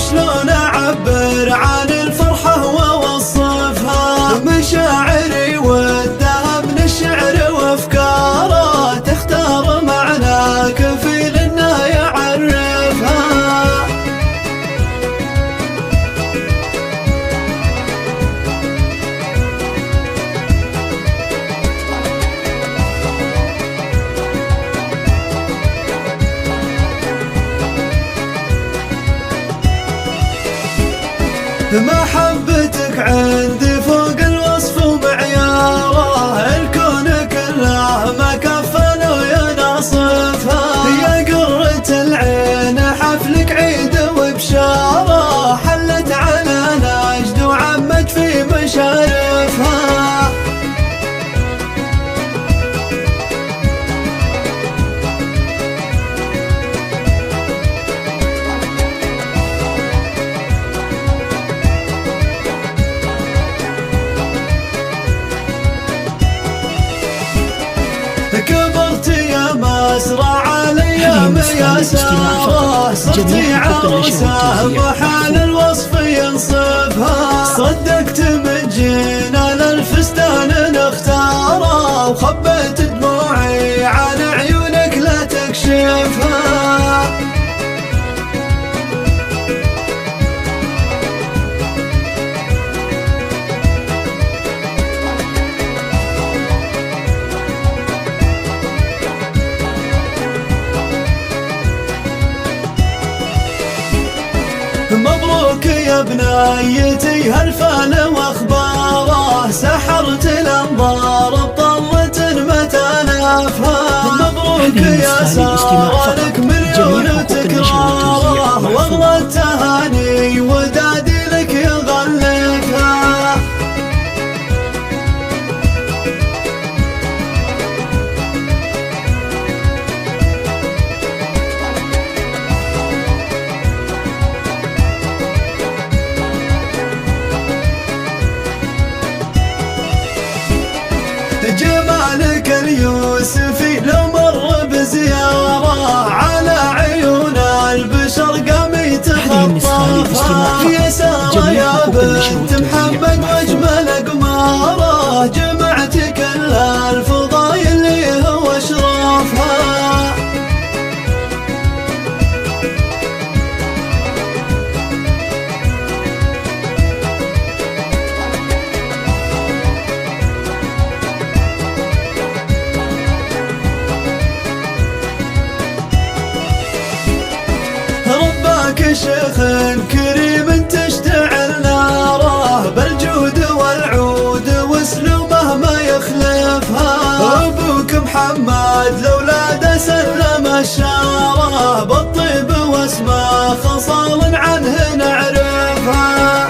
وشلون أعبر عن الفرحة وأوصفها، مشاعري ودها من الشعر وأفكاره، تختار معنى كفيل إنه يعرفها. محبتك عندي فوق الوصف ومعياره، الكون كله ما كفى لو ينصفها. يا قرة العين حفلك عيد وبشاره، حلت على نجد وعمت في مشارفها. كبرت يا مسرع الايام يا ساره، صرتي عروسه محال الوصف ينصفها. صدقت من جنان الفستان نختاره، وخبيت دموعي عن عيونك لا تكشفها. مبروك يا بنيتي هالفال واخباره، سحرت الانظار بطلة ما تنافها. مبروك يا ساره لك مليون تكراره، واغلى التهاني ودادي لك يغلفها. جمالك اليوسفي لو مر بزيارة، على عيون البشر قام يتخطفها. يا سارة يا بنت محمد واجمل قمارة، جمعت كل الفضايل اللي هو اشرافها. شيخ كريم تشتعل ناره، بالجود والعود واسلوبه ما يخلفها. ابوك محمد لولاده سلم الشاره، بالطيب واسمه خصال عنه نعرفها.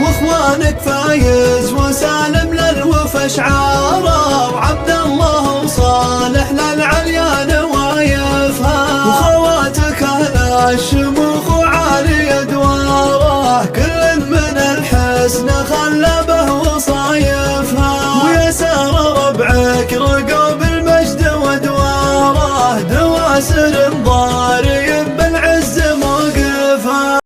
واخوانك فايز وسالم للوف اشعاره، وعبد